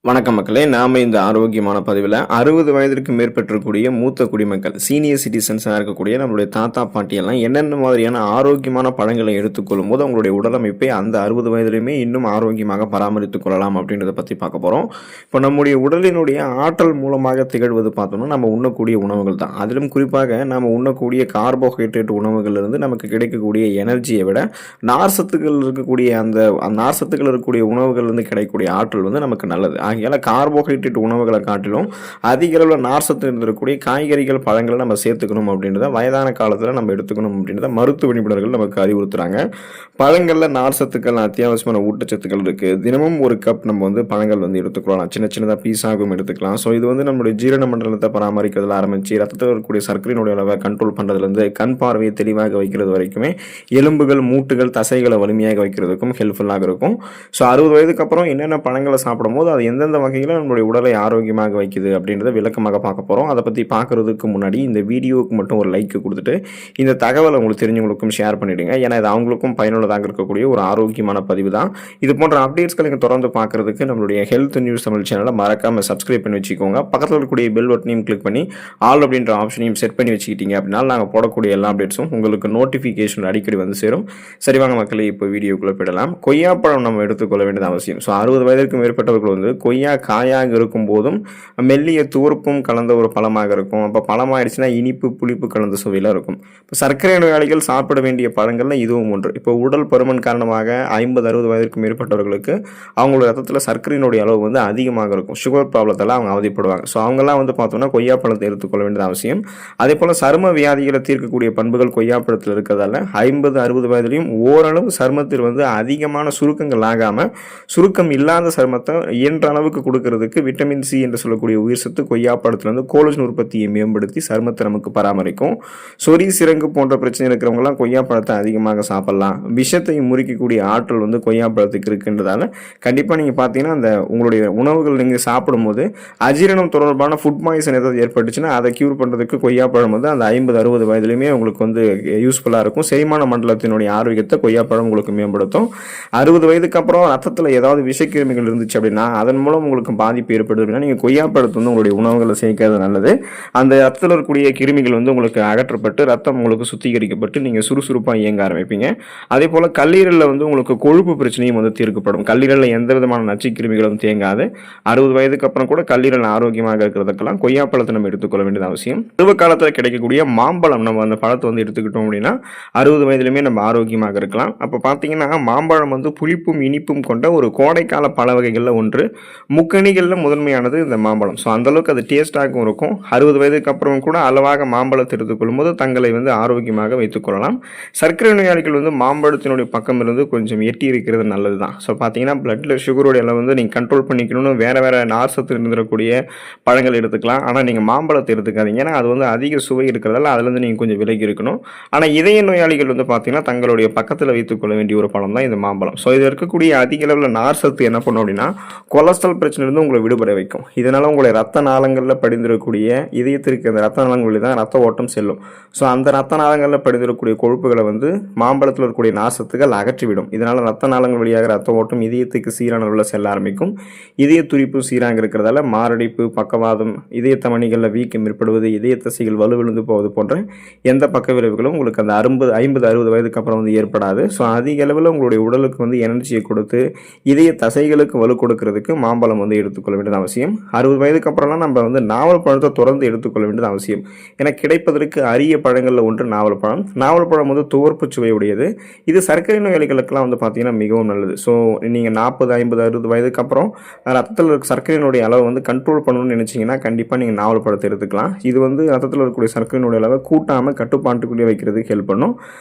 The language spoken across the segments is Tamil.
வணக்கம் மக்களே! நாம இந்த ஆரோக்கியமான பதிவில 60 வயதிற்கு மேற்பட்டிருக்கக்கூடிய மூத்த குடிமக்கள், சீனியர் சிட்டிசன்ஸா இருக்கக்கூடிய நம்மளுடைய தாத்தா, பாட்டி எல்லாம் என்னென்ன மாதிரியான ஆரோக்கியமான பழங்களை எடுத்துக்கொள்ளும்போது, அவங்களுடைய உடலமைப்பை அந்த 60 வயதிலுமே இன்னும் ஆரோக்கியமாக பராமரித்துக் கொள்ளலாம் அப்படின்றத பத்தி பார்க்க போறோம். இப்போ நம்முடைய உடலினுடைய ஆற்றல் மூலமாக திகழ்வது பார்த்தோம்னா, நம்ம உண்ணக்கூடிய உணவுகள் தான். அதிலும் குறிப்பாக நாம உண்ணக்கூடிய கார்போஹைட்ரேட் உணவுகள்லேருந்து நமக்கு கிடைக்கக்கூடிய எனர்ஜியை விட, நார் சத்துக்கள் இருக்கக்கூடிய அந்த நார் சத்துக்கள் இருக்கக்கூடிய உணவுகள்லேருந்து கிடைக்கக்கூடிய ஆற்றல் வந்து நமக்கு நல்லது. ஆகையால கார்போஹைட்ரேட் உணவுகளை காட்டிலும் அதிக அளவில் நார் சத்து இருந்திருக்கக்கூடிய காய்கறிகள், பழங்களை நம்ம சேர்த்துக்கணும் அப்படின்றத வயதான காலத்தில் நம்ம எடுத்துக்கணும் அப்படின்றத மருத்துவ நிபுணர்கள் நமக்கு அறிவுறுத்துறாங்க. பழங்களில் நார் சத்துக்கள், அத்தியாவசியமான ஊட்டச்சத்துக்கள் இருக்குது. தினமும் ஒரு கப் நம்ம வந்து பழங்கள் வந்து எடுத்துக்கலாம். சின்ன சின்னதாக பீஸாகவும் எடுத்துக்கலாம். ஸோ இது வந்து நம்மளுடைய ஜீரண மண்டலத்தை பராமரிக்கிறதுல ஆரம்பித்து ரத்தத்தில் இருக்கக்கூடிய சர்க்கரையினுடைய அளவை கண்ட்ரோல் பண்ணுறதுலேருந்து கண் பார்வையை தெளிவாக வைக்கிறது வரைக்குமே, எலும்புகள், மூட்டுகள், தசைகளை வலிமையாக வைக்கிறதுக்கும் ஹெல்ப்ஃபுல்லாக இருக்கும். ஸோ 60 வயதுக்கு அப்புறம் என்னென்ன பழங்களை சாப்பிடும் போது அது எந்தெந்த வகையில் நம்மளுடைய உடலை ஆரோக்கியமாக வைக்குது அப்படின்றத விளக்கமாக பார்க்க போகிறோம். அதை பற்றி பார்க்குறதுக்கு முன்னாடி இந்த வீடியோவுக்கு மட்டும் ஒரு லைக் கொடுத்துட்டு இந்த தகவலை உங்களுக்கு தெரிஞ்சவங்களுக்கும் ஷேர் பண்ணிவிடுங்க. ஏன்னா இது அவங்களுக்கும் பயனுள்ளதாக இருக்கக்கூடிய ஒரு ஆரோக்கியமான பதிவு தான். இது போன்ற அப்டேட்ஸ்களை நீங்கள் தொடர்ந்து பார்க்குறதுக்கு நம்மளுடைய ஹெல்த் நியூஸ் தமிழ் சேனலை மறக்காமல் சப்ஸ்கிரைப் பண்ணி வச்சுக்கோங்க. பக்கத்தில் இருக்கக்கூடிய பெல் பட்டனையும் கிளிக் பண்ணி ஆல் அப்படின்ற ஆப்ஷனையும் செட் பண்ணி வச்சுக்கிட்டீங்க அப்படின்னா நாங்கள் போடக்கூடிய எல்லா அப்டேட்ஸும் உங்களுக்கு நோட்டிஃபிகேஷன் அடிக்கடி வந்து சேரும். சரிவாங்க மக்களே, இப்போ வீடியோக்குள்ளே போயிடலாம். கொய்யாப்பழம் நம்ம எடுத்துக்கொள்ள வேண்டியது அவசியம். ஸோ 60 வயதிற்கு மேற்பட்டவர்கள் வந்து கொய்யா காயாக இருக்கும் போதும் மெல்லிய துவர்ப்பும் கலந்த ஒரு பழமாக இருக்கும். அப்போ பழமாயிடுச்சுன்னா இனிப்பு, புளிப்பு கலந்த சுவையில் இருக்கும். இப்போ சர்க்கரை நோயாளிகள் சாப்பிட வேண்டிய பழங்கள்ல இதுவும் ஒன்று. இப்போ உடல் பருமன் காரணமாக 50-60 வயதிற்கு மேற்பட்டவர்களுக்கு அவங்களோட ரத்தத்தில் சர்க்கரையினுடைய அளவு வந்து அதிகமாக இருக்கும். சுகர் ப்ராப்ளத்தால் அவங்க அவதிப்படுவாங்க. ஸோ அவங்கெல்லாம் வந்து பார்த்தோம்னா கொய்யாப்பழத்தை எடுத்துக்கொள்ள வேண்டியது அவசியம். அதே போல் சரும வியாதிகளை தீர்க்கக்கூடிய பண்புகள் கொய்யாப்பழத்தில் இருக்கிறதால 50-60 வயதிலையும் ஓரளவு சருமத்தில் வந்து அதிகமான சுருக்கங்கள் ஆகாமல் சுருக்கம் இல்லாத சருமத்தை இயன்ற அளவுக்கு கொடுக்கறதுக்கு விட்டமின் சி என்று சொல்லக்கூடிய உயிர் சத்து கொய்யாப்பழத்துல வந்து கோலஜன் உற்பத்தியை மேம்படுத்தி சருமத்தை நமக்கு பராமரிக்கும். சொறி, சிரங்கு போன்ற பிரச்சனை இருக்கிறவங்கலாம் கொய்யாப்பழத்தை அதிகமாக சாப்பிடலாம். விஷத்தை முறிக்கக்கூடிய ஆற்றல் வந்து கொய்யாப்பழத்துக்கு இருக்குன்றதால கண்டிப்பாக நீங்கள் பார்த்தீங்கன்னா அந்த உங்களுடைய உணவுகள் நீங்கள் சாப்பிடும்போது அஜீரணம் தொடர்பான ஃபுட் பாய்சன் ஏதாவது ஏற்பட்டுச்சுன்னா அதை கியூர் பண்ணுறதுக்கு கொய்யாப்பழம் வந்து அந்த 50-60 வயதுலையுமே உங்களுக்கு வந்து யூஸ்ஃபுல்லாக இருக்கும். செரிமான மண்டலத்தினுடைய ஆரோக்கியத்தை கொய்யாப்பழம் உங்களுக்கு மேம்படுத்தும். 60 வயதுக்கு அப்புறம் ரத்தத்தில் ஏதாவது விஷக்கிருமிகள் இருந்துச்சு அப்படின்னா அதன் மூலம் உங்களுக்கு பாதிப்பு ஏற்படுது அப்படின்னா நீங்கள் கொய்யாப்பழத்தை வந்து உங்களுடைய உணவுகளை சேர்க்கிறது நல்லது. அந்த ரத்தத்தில் இருக்கக்கூடிய கிருமிகள் வந்து உங்களுக்கு அகற்றப்பட்டு ரத்தம் உங்களுக்கு சுத்திகரிக்கப்பட்டு நீங்கள் சுறுசுறுப்பாக இயங்க ஆரம்பிப்பீங்க. அதே போல் கல்லீரலில் வந்து உங்களுக்கு கொழுப்பு பிரச்சனையும் வந்து தீர்க்கப்படும். கல்லீரலில் எந்த விதமான நச்சு கிருமிகளும் தேங்காது. 60 வயதுக்கு அப்புறம் கூட கல்லீரல் ஆரோக்கியமாக இருக்கிறதுக்கெல்லாம் கொய்யாப்பழத்தை நம்ம எடுத்துக்கொள்ள வேண்டியது அவசியம். பருவ காலத்தில் கிடைக்கக்கூடிய மாம்பழம் நம்ம அந்த பழத்தை வந்து எடுத்துக்கிட்டோம் அப்படின்னா 60 வயதிலுமே நம்ம ஆரோக்கியமாக இருக்கலாம். அப்போ பார்த்தீங்கன்னா மாம்பழம் வந்து புளிப்பும் இனிப்பும் கொண்ட ஒரு கோடைக்கால பழ வகைகளில் ஒன்று. முக்கணிகளில் முதன்மையானது இந்த மாம்பழம். ஸோ அந்தளவுக்கு அது டேஸ்டாகவும் இருக்கும். 60 வயதுக்கு அப்புறம் கூட அளவாக மாம்பழத்தை எடுத்துக்கொள்ளும் போது தங்களை வந்து ஆரோக்கியமாக வைத்துக்கொள்ளலாம். சர்க்கரை நோயாளிகள் வந்து மாம்பழத்தினுடைய பக்கம் இருந்து கொஞ்சம் எட்டி இருக்கிறது நல்லது தான். ஸோ பார்த்தீங்கன்னா பிளட்டில் சுகருடைய அளவு வந்து நீங்கள் கண்ட்ரோல் பண்ணிக்கணும்னு வேறு வேறு நார் சத்து இருந்துடக்கூடிய பழங்கள் எடுத்துக்கலாம். ஆனால் நீங்கள் மாம்பழத்தை எடுத்துக்காதீங்க. ஏன்னா அது வந்து அதிக சுவை இருக்கிறதால அதுலேருந்து நீங்கள் கொஞ்சம் விலகி இருக்கணும். ஆனால் இதய நோயாளிகள் வந்து பார்த்தீங்கன்னா தங்களுடைய பக்கத்தில் வைத்துக்கொள்ள வேண்டிய ஒரு பழம் தான் இந்த மாம்பழம். ஸோ இது இருக்கக்கூடிய அதிக அளவில் நார் சத்து என்ன பண்ணும் அப்படின்னா கொலஸ்ட்ரால் பிரச்சனையிலிருந்து உங்களை விடுபட வைக்கும். இதனால் உங்களுடைய ரத்த நாளங்களில் படிந்திருக்கக்கூடிய இதயத்திற்கு அந்த ரத்த நாளங்கள் வழி தான் ரத்த ஓட்டம் செல்லும். ஸோ அந்த ரத்த நாளங்களில் படிந்திருக்கக்கூடிய கொழுப்புகளை வந்து மாம்பழத்தில் இருக்கக்கூடிய நாசத்துகள் அகற்றிவிடும். இதனால் ரத்த நாளங்கள் வழியாக ரத்த ஓட்டம் இதயத்துக்கு சீரான அளவில் செல்ல ஆரம்பிக்கும். இதய துடிப்பு சீராக இருக்கிறதால மாரடைப்பு, பக்கவாதம், இதய தமனிகளில் வீக்கம் ஏற்படுவது, இதய தசைகள் வலுவிழுந்து போவது போன்ற எந்த பக்க விளைவுகளும் உங்களுக்கு அந்த 50-60 வயதுக்கு அப்புறம் வந்து ஏற்படாது. ஸோ அதிக அளவில் உங்களுடைய உடலுக்கு வந்து எனர்ஜியை கொடுத்து இதய தசைகளுக்கு வலு கொடுக்கறதுக்கு மாம்பழம் வந்து எடுத்துக்கொள்ள வேண்டியது அவசியம். 60 வயதுக்கு அப்புறம்லாம் நம்ம வந்து நாவல் பழத்தை தொடர்ந்து எடுத்துக்கொள்ள வேண்டியது அவசியம். ஏன்னா கிடைப்பதற்கு அரிய பழங்களில் ஒன்று நாவல் பழம். நாவல் பழம் வந்து துவர்ப்பு சுவை உடையது. இது சர்க்கரை நோயாளிகளுக்கெல்லாம் வந்து பார்த்தீங்கன்னா மிகவும் நல்லது. ஸோ நீங்கள் 40-50-60 வயதுக்கு அப்புறம் ரத்தத்தில் இருக்க சர்க்கரையினுடைய அளவை வந்து கண்ட்ரோல் பண்ணணும்னு நினச்சிங்கன்னா கண்டிப்பாக நீங்கள் நாவல் பழத்தை எடுத்துக்கலாம். இது வந்து ரத்தத்தில் இருக்கக்கூடிய சர்க்கரையினுடைய அளவை கூட்டாமல் கட்டுப்பாட்டுக்குள்ளே வைக்கிறதுக்கு ஹெல்ப் பண்ணும்.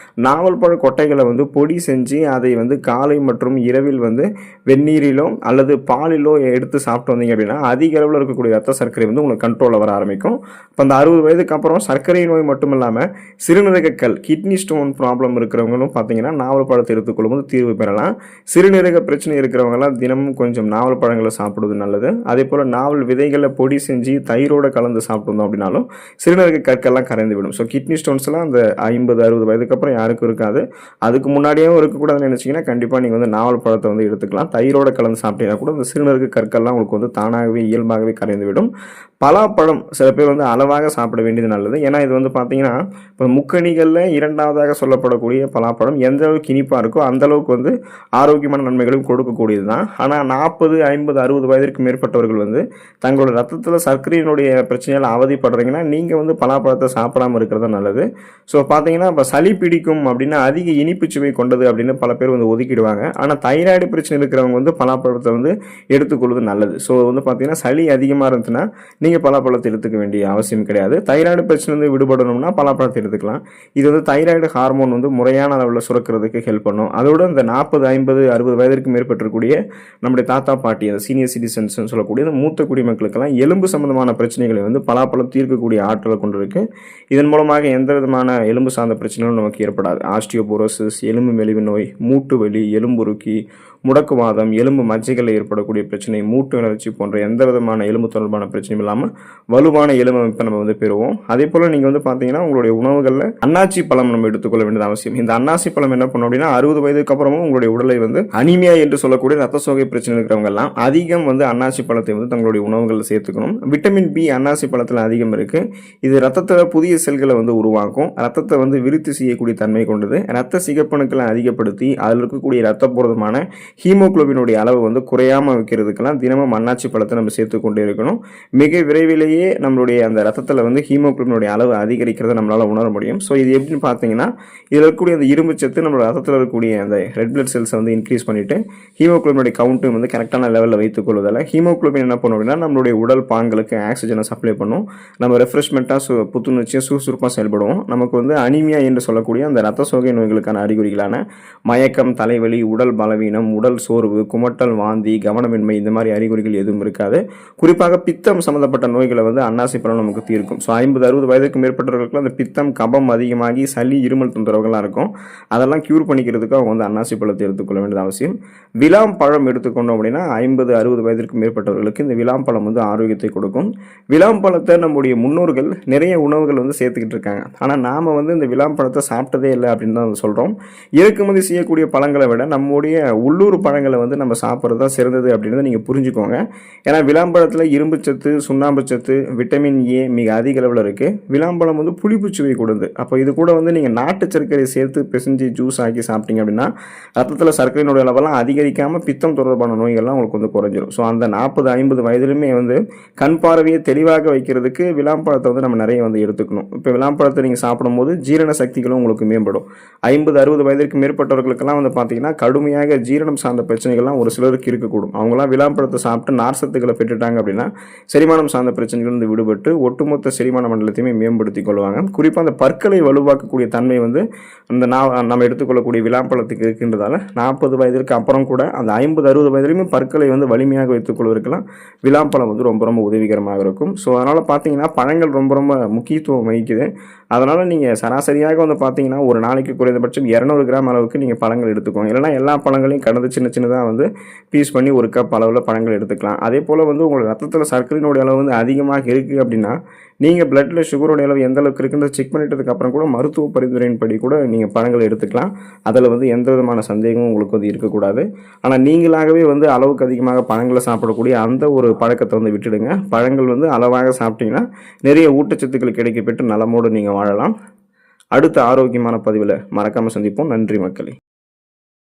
நாவல் பழ கொட்டைகளை வந்து பொடி செஞ்சு அதை வந்து காலை மற்றும் இரவில் வந்து வெந்நீரிலோ அல்லது பாலிலோ எடுத்து சாப்பிட்டு வந்தீங்க அப்படின்னா அதிக அளவில் இருக்கக்கூடிய ரத்த சர்க்கரை வந்து உங்களுக்கு கண்ட்ரோலில் வர ஆரம்பிக்கும். இப்போ அந்த 60 வயதுக்கு அப்புறம் சர்க்கரை நோய் மட்டும் இல்லாமல் சிறுநீரகக்கல், கிட்னி ஸ்டோன் ப்ராப்ளம் இருக்கிறவங்களும் பார்த்தீங்கன்னா நாவல் பழத்தை எடுத்துக்கொள்ளும் போது தீர்வு பெறலாம். சிறுநீரக பிரச்சனை இருக்கிறவங்கலாம் தினமும் கொஞ்சம் நாவல் பழங்களை சாப்பிடுவது நல்லது. அதே போல் நாவல் விதைகளை பொடி செஞ்சு தயிரோடு கலந்து சாப்பிட்டு அப்படின்னாலும் சிறுநீரக கற்கள்லாம் கரைந்து விடும். ஸோ கிட்னி ஸ்டோன்ஸ்லாம் அந்த 50-60 வயதுக்கு அப்புறம் யாருக்கும் இருக்காது. அதுக்கு முன்னாடியே இருக்கக்கூடாதுன்னு நினச்சிங்கன்னா கண்டிப்பாக நீங்கள் வந்து நாவல் பழத்தை வந்து எடுத்துக்கலாம். தயிரோடு கலந்து சாப்பிட்டீங்கன்னா கூட இந்த சிறுநீரக சிறு கற்கள்லாம் உங்களுக்கு வந்து தானாகவே இயல்பாகவே கரைந்துவிடும். பலாப்பழம் சில பேர் வந்து அளவாக சாப்பிட வேண்டியது நல்லது. ஏன்னா இது வந்து பார்த்தீங்கன்னா, இப்போ முக்கணிகளில் 2வதாக சொல்லப்படக்கூடிய பலாப்பழம் எந்த அளவுக்கு இனிப்பாக இருக்கோ அந்த அளவுக்கு வந்து ஆரோக்கியமான நன்மைகளும் கொடுக்கக்கூடியது தான். ஆனால் 40, 50, 60 வயதிற்கு மேற்பட்டவர்கள் வந்து தங்களோட ரத்தத்தில் சர்க்கரையினுடைய பிரச்சனையால் அவதிப்படுறீங்கன்னா நீங்கள் வந்து பலாப்பழத்தை சாப்பிடாமல் இருக்கிறது நல்லது. ஸோ பார்த்தீங்கன்னா இப்போ சளி பிடிக்கும் அப்படின்னா அதிக இனிப்பு சுவை கொண்டது அப்படின்னு பல பேர் வந்து ஒதுக்கிடுவாங்க. ஆனால் தைராய்டு பிரச்சனை இருக்கிறவங்க வந்து பலாப்பழத்தை வந்து எடுத்துக்கொள்வது நல்லது. ஸோ வந்து பார்த்தீங்கன்னா சளி அதிகமாக இருந்துச்சுன்னா நீங்கள் பலாப்பழத்தை எடுத்துக்க வேண்டிய அவசியம் கிடையாது. தைராய்டு பிரச்சனை விடுபடணும்னா பலாப்பழத்தை எடுத்துக்கலாம். இது வந்து தைராய்டு ஹார்மோன் வந்து முறையான அளவில் சுரக்கிறதுக்கு ஹெல்ப் பண்ணும். அதோட இந்த 40, 50, 60 வயதிற்கு மேற்பட்டிருக்கக்கூடிய நம்முடைய தாத்தா பாட்டி அந்த சீனியர் சிட்டிசன்ஸ் சொல்லக்கூடிய இந்த மூத்த குடிமக்களுக்கெல்லாம் எலும்பு சம்பந்தமான பிரச்சனைகளை வந்து பலாப்பழம் தீர்க்கக்கூடிய ஆற்றலை கொண்டிருக்கு. இதன் மூலமாக எந்த விதமான எலும்பு சார்ந்த பிரச்சனைகளும் நமக்கு ஏற்படாது. ஆஸ்டியோபோரோசிஸ், எலும்பு மெலிவு நோய், மூட்டு வலி, எலும்புருக்கி, முடக்குவாதம், எலும்பு மஜ்ஜைகளில் ஏற்படக்கூடிய பிரச்சனை, மூட்டு வளர்ச்சி போன்ற எந்த விதமான எலும்பு தொடர்பான பிரச்சனையும் இல்லாமல் வலுவான எலும்பு அமைப்பை நம்ம வந்து பெறுவோம். அதே போல் நீங்கள் வந்து பார்த்தீங்கன்னா உங்களுடைய உணவுகளில் அன்னாசி பழம் நம்ம எடுத்துக்கொள்ள வேண்டியது அவசியம். இந்த அன்னாசி பழம் என்ன பண்ணும் அப்படின்னா 60 வயதுக்கு அப்புறமும் உங்களுடைய உடலை வந்து அனிமியா என்று சொல்லக்கூடிய ரத்த சோகை பிரச்சனை இருக்கிறவங்க எல்லாம் அதிகம் வந்து அன்னாசி பழத்தை வந்து தங்களுடைய உணவுகளில் சேர்த்துக்கணும். விட்டமின் பி அன்னாசி பழத்தில் அதிகம் இருக்கு. இது ரத்தத்தில் புதிய செல்களை வந்து உருவாக்கும். ரத்தத்தை வந்து விருத்தி செய்யக்கூடிய தன்மை கொண்டது. ரத்த சிகப்பணுக்களை அதிகப்படுத்தி அதில் இருக்கக்கூடிய ரத்தபூர்வமான ஹீமோகுளோபினுடைய அளவு வந்து குறையாமல் வைக்கிறதுக்கெல்லாம் தினமும் அன்னாச்சி பழத்தை நம்ம சேர்த்து கொண்டே இருக்கணும். மிக விரைவிலேயே நம்மளுடைய அந்த ரத்தத்தில் வந்து ஹீமோகுளோபினுடைய அளவு அதிகரிக்கிறத நம்மளால் உணர முடியும். ஸோ இது எப்படின்னு பார்த்தீங்கன்னா இதில் இருக்கக்கூடிய அந்த இரும்பு சத்து நம்மளோட ரத்தத்தில் இருக்கக்கூடிய அந்த ரெட் பிளட் செல்ஸை வந்து இன்க்ரீஸ் பண்ணிட்டு ஹீமோகுளோபினுடைய கவுண்ட்டும் வந்து கரெக்டான லெவலில் வைத்துக் கொள்வதால் ஹீமோகுளோபின் என்ன பண்ணும் அப்படின்னா நம்மளுடைய உடல் பாங்களுக்கு ஆக்சிஜனை சப்ளை பண்ணும். நம்ம ரெஃப்ரெஷ்மெண்ட்டாக புத்துணர்ச்சியாக சுறுசுறுப்பாக செயல்படுவோம். நமக்கு வந்து அனிமியா என்று சொல்லக்கூடிய அந்த ரத்த சோகை நோய்களுக்கான அறிகுறிகளான மயக்கம், தலைவலி, உடல் பலவீனம், உடல் சோர்வு, குமட்டல், வாந்தி, கவனமின்மை இந்த மாதிரி அறிகுறிகள் எதுவும் இருக்காது. குறிப்பாக பித்தம் சம்பந்தப்பட்ட நோய்களை வந்து அன்னாசி பழம் நமக்கு தீர்க்கும். ஸோ 50, 60 வயதுக்கு மேற்பட்டவர்களுக்கு அந்த பித்தம், கபம் அதிகமாகி சளி, இருமல் தொந்தரவுகள்லாம் இருக்கும். அதெல்லாம் கியூர் பண்ணிக்கிறதுக்கு அவங்க வந்து அன்னாசி பழத்தை எடுத்துக்கொள்ள வேண்டியது அவசியம். விளாம் பழம் எடுத்துக்கொண்டோம் அப்படின்னா 50, 60 வயதிற்கு மேற்பட்டவர்களுக்கு இந்த விளாம் பழம் வந்து ஆரோக்கியத்தை கொடுக்கும். விளாம் பழத்தை நம்முடைய முன்னோர்கள் நிறைய உணவுகள் வந்து சேர்த்துக்கிட்டு இருக்காங்க. ஆனால் நாம் வந்து இந்த விளாம் பழத்தை சாப்பிட்டதே இல்லை அப்படின்னு தான் சொல்கிறோம். இறக்குமதி செய்யக்கூடிய பழங்களை விட நம்முடைய உள்ளூர் பழங்களை வந்து நம்ம சாப்பிட்றது தான் சிறந்தது அப்படின்றத நீங்கள் புரிஞ்சுக்கோங்க. ஏன்னா விளாம்பழத்தில் இரும்பு சத்து, சுண்ணாம்பு சத்து, விட்டமின் ஏ மிக அதிக அளவில் இருக்குது. விளாம்பழம் வந்து புளிப்பு சுவை கொடுது. அப்போ இது கூட வந்து நீங்கள் நாட்டு சர்க்கரை சேர்த்து பிசைஞ்சு ஜூஸ் ஆக்கி சாப்பிட்டீங்க அப்படின்னா ரத்தத்தில் சர்க்கரையினுடைய அளவெல்லாம் அதிகரிக்காமல் பித்தம் தொடர்பான நோய்கள்லாம் உங்களுக்கு வந்து குறைஞ்சிடும். ஸோ அந்த 40, 50 வயதிலுமே வந்து கண் பார்வையை தெளிவாக வைக்கிறதுக்கு விளாம்பழத்தை வந்து நம்ம நிறைய வந்து எடுத்துக்கணும். இப்போ விளாம்பழத்தை நீங்கள் சாப்பிடும்போது ஜீரண சக்திகளும் உங்களுக்கு மேம்படும். 50, 60 வயதிற்கு மேற்பட்டவர்களுக்கெல்லாம் வந்து பார்த்தீங்கன்னா கடுமையாக ஜீரணம் சார்ந்த பிரச்சனைகள்லாம் ஒரு சிலருக்கு இருக்கக்கூடும். அவங்களாம் விளாம்பழத்தை சாப்பிட்டு நார்சத்துக்களை பெற்றுட்டாங்க அப்படின்னா செரிமானம் சார்ந்த பிரச்சனைகள் வந்து விடுபட்டு ஒட்டுமொத்த செரிமான மண்டலத்தையுமே மேம்படுத்தி கொள்வாங்க. குறிப்பாக அந்த பற்களை வலுவாக்கக்கூடிய தன்மை வந்து அந்த நம்ம எடுத்துக்கொள்ளக்கூடிய விளாம்பழத்துக்கு இருக்கின்றதால 40 வயதிற்கு அப்புறம் கூட அந்த 50, 60 வயதிலுமே பற்களை வந்து வலிமையாக வைத்துக் கொள்வதற்கெல்லாம் விளாம்பழம் வந்து ரொம்ப ரொம்ப உதவிகரமாக இருக்கும். ஸோ அதனால் பார்த்தீங்கன்னா பழங்கள் ரொம்ப ரொம்ப முக்கியத்துவம் வகிக்குது. அதனால் நீங்கள் சராசரியாக வந்து பார்த்தீங்கன்னா ஒரு நாளைக்கு குறைந்தபட்சம் 200 கிராம் அளவுக்கு நீங்கள் பழங்கள் எடுத்துக்கோங்க. இல்லைனா எல்லா பழங்களையும் கடந்து சின்ன சின்னதாக வந்து பீஸ் பண்ணி ஒரு கப் அளவில் பழங்கள் எடுத்துக்கலாம். அதே போல் வந்து உங்களுக்கு ரத்தத்தில் சர்க்கரையினுடைய அளவு வந்து அதிகமாக இருக்குது அப்படின்னா நீங்கள் பிளட்டில் சுகரோட அளவு எந்த அளவுக்கு இருக்குன்னு செக் பண்ணிட்டதுக்கு அப்புறம் கூட மருத்துவ பரிந்துரையின்படி கூட நீங்கள் பழங்கள் எடுத்துக்கலாம். அதில் வந்து எந்த விதமான சந்தேகமும் உங்களுக்கு வந்து இருக்கக்கூடாது. ஆனால் நீங்களாகவே வந்து அளவுக்கு அதிகமாக பழங்களை சாப்பிடக்கூடிய அந்த ஒரு பழக்கத்தை வந்து விட்டுடுங்க. பழங்கள் வந்து அளவாக சாப்பிட்டீங்கன்னா நிறைய ஊட்டச்சத்துக்கள் கிடைக்கப்பெற்று நலமோடு நீங்கள் வாழலாம். அடுத்த ஆரோக்கியமான பதிவில் மறக்காமல் சந்திப்போம். நன்றி மக்களே.